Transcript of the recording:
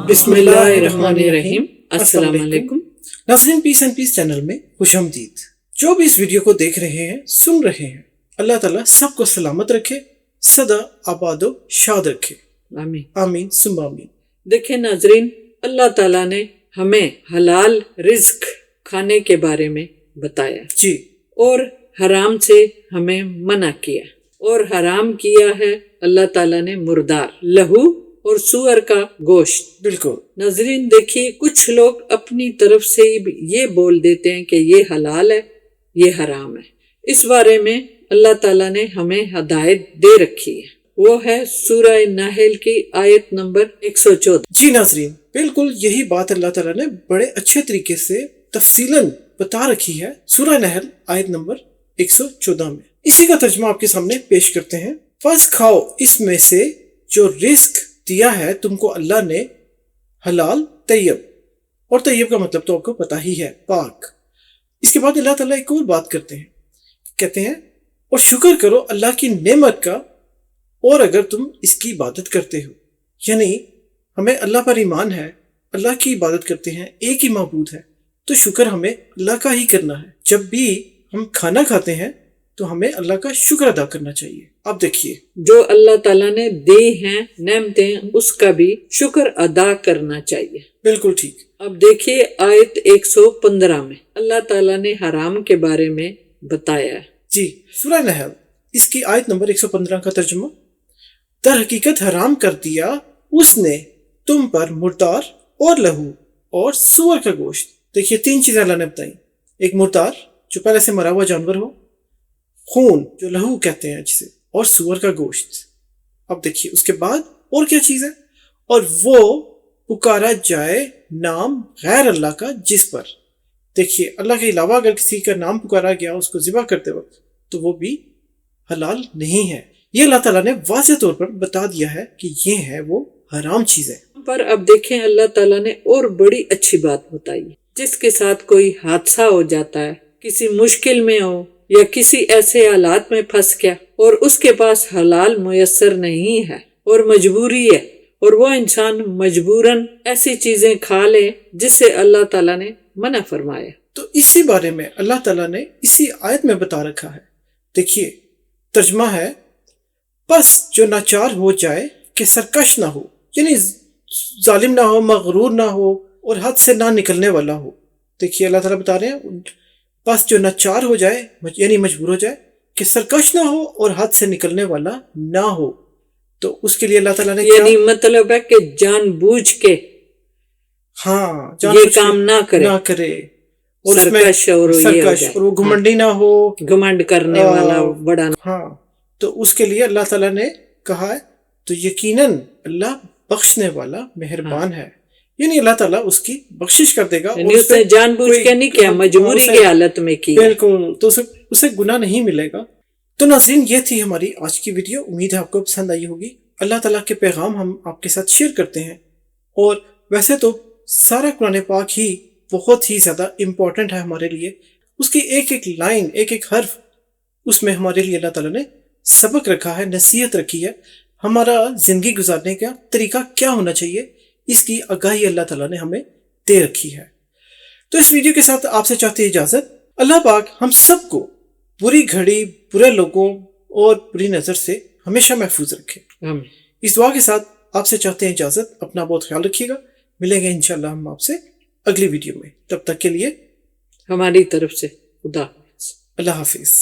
بسم اللہ الرحمن الرحیم۔ السلام علیکم ناظرین، پیس اینڈ پیس چینل میں خوش آمدید۔ جو بھی اس ویڈیو کو دیکھ رہے ہیں، سن رہے ہیں، اللہ تعالیٰ سب کو سلامت رکھے، سدا آباد و شاد رکھے، آمین آمین ثم آمین۔ دیکھیں ناظرین، اللہ تعالیٰ نے ہمیں حلال رزق کھانے کے بارے میں بتایا جی، اور حرام سے ہمیں منع کیا، اور حرام کیا ہے اللہ تعالیٰ نے مردار، لہو اور سور کا گوشت۔ بالکل۔ ناظرین دیکھیے، کچھ لوگ اپنی طرف سے یہ بول دیتے ہیں کہ یہ حلال ہے، یہ حرام ہے۔ اس بارے میں اللہ تعالیٰ نے ہمیں ہدایت دے رکھی ہے، وہ ہے سورہ نحل کی آیت نمبر 114۔ جی ناظرین، بالکل یہی بات اللہ تعالیٰ نے بڑے اچھے طریقے سے تفصیلاً بتا رکھی ہے سورہ نحل آیت نمبر 114 میں۔ اسی کا ترجمہ آپ کے سامنے پیش کرتے ہیں۔ پس کھاؤ اس میں سے جو رزق دیا ہے تم کو اللہ نے، حلال طیب، اور طیب کا مطلب تو آپ کو پتہ ہی ہے، پاک۔ اس کے بعد اللہ تعالیٰ ایک اور بات کرتے ہیں، کہتے ہیں اور شکر کرو اللہ کی نعمت کا، اور اگر تم اس کی عبادت کرتے ہو، یعنی ہمیں اللہ پر ایمان ہے، اللہ کی عبادت کرتے ہیں، ایک ہی معبود ہے، تو شکر ہمیں اللہ کا ہی کرنا ہے۔ جب بھی ہم کھانا کھاتے ہیں تو ہمیں اللہ کا شکر ادا کرنا چاہیے۔ اب دیکھیے، جو اللہ تعالیٰ نے دی ہیں نعمتیں، اس کا بھی شکر ادا کرنا چاہیے۔ بالکل ٹھیک۔ اب دیکھیے آیت 115 میں اللہ تعالیٰ نے حرام کے بارے میں بتایا ہے۔ جی، سورہ نحل اس کی آیت نمبر 115 کا ترجمہ، در حقیقت حرام کر دیا اس نے تم پر مردار اور لہو اور سور کا گوشت۔ دیکھیے، تین چیزیں اللہ نے بتائیں، ایک مردار جو پہلے سے مرا ہوا جانور ہو، خون جو لہو کہتے ہیں جسے، اور سور کا گوشت۔ اب دیکھیے اس کے بعد اور کیا چیز ہے، اور وہ پکارا جائے نام غیر اللہ کا جس پر، دیکھیے اللہ کے علاوہ اگر کسی کا نام پکارا گیا اس کو ذبح کرتے وقت تو وہ بھی حلال نہیں ہے۔ یہ اللہ تعالیٰ نے واضح طور پر بتا دیا ہے کہ یہ ہے وہ حرام چیزیں۔ پر اب دیکھیں اللہ تعالیٰ نے اور بڑی اچھی بات بتائی ہے، جس کے ساتھ کوئی حادثہ ہو جاتا ہے، کسی مشکل میں ہو یا کسی ایسے حالات میں پھنس گیا اور اس کے پاس حلال میسر نہیں ہے اور مجبوری ہے، اور وہ انسان مجبوراً ایسی چیزیں کھا لے جس سے اللہ تعالیٰ نے منع فرمایا، تو اسی بارے میں اللہ تعالیٰ نے اسی آیت میں بتا رکھا ہے۔ دیکھیے ترجمہ ہے، پس جو ناچار ہو جائے کہ سرکش نہ ہو، یعنی ظالم نہ ہو، مغرور نہ ہو، اور حد سے نہ نکلنے والا ہو۔ دیکھیے اللہ تعالیٰ بتا رہے ہیں، پس جو ناچار ہو جائے یعنی مجبور ہو جائے کہ سرکش نہ ہو اور حد سے نکلنے والا نہ ہو، تو اس کے لیے اللہ تعالیٰ نے یعنی مطلب ہے کہ جان بوجھ کے یہ کام نہ کرے، اور اس میں سرکش اور وہ گھمنڈی نہ ہو، گھمنڈ کرنے والا بڑا ہاں، تو اس کے لیے اللہ تعالیٰ نے کہا ہے تو یقیناً اللہ بخشنے والا مہربان ہے، یعنی اللہ تعالیٰ اس کی بخشش کر دے گا، یعنی اس نے جان بوجھ کے نہیں کیا، مجبوری کی حالت میں کی، بالکل، تو اسے گناہ نہیں ملے گا۔ تو ناظرین، یہ تھی ہماری آج کی ویڈیو، امید ہے آپ کو پسند آئی ہوگی۔ اللہ تعالیٰ کے پیغام ہم آپ کے ساتھ شیئر کرتے ہیں، اور ویسے تو سارا قرآن پاک ہی بہت ہی زیادہ امپورٹنٹ ہے ہمارے لیے، اس کی ایک ایک لائن، ایک ایک حرف، اس میں ہمارے لیے اللہ تعالیٰ نے سبق رکھا ہے، نصیحت رکھی ہے، ہمارا زندگی گزارنے کا طریقہ کیا ہونا چاہیے، اس کی آگاہی اللہ تعالیٰ نے ہمیں دے رکھی ہے۔ تو اس ویڈیو کے ساتھ آپ سے چاہتے ہیں اجازت۔ اللہ پاک ہم سب کو بری گھڑی، برے لوگوں اور بری نظر سے ہمیشہ محفوظ رکھے۔ اس دعا کے ساتھ آپ سے چاہتے ہیں اجازت۔ اپنا بہت خیال رکھیے گا، ملیں گے انشاءاللہ ہم آپ سے اگلی ویڈیو میں، تب تک کے لیے ہماری طرف سے خدا حافظ۔ اللہ حافظ۔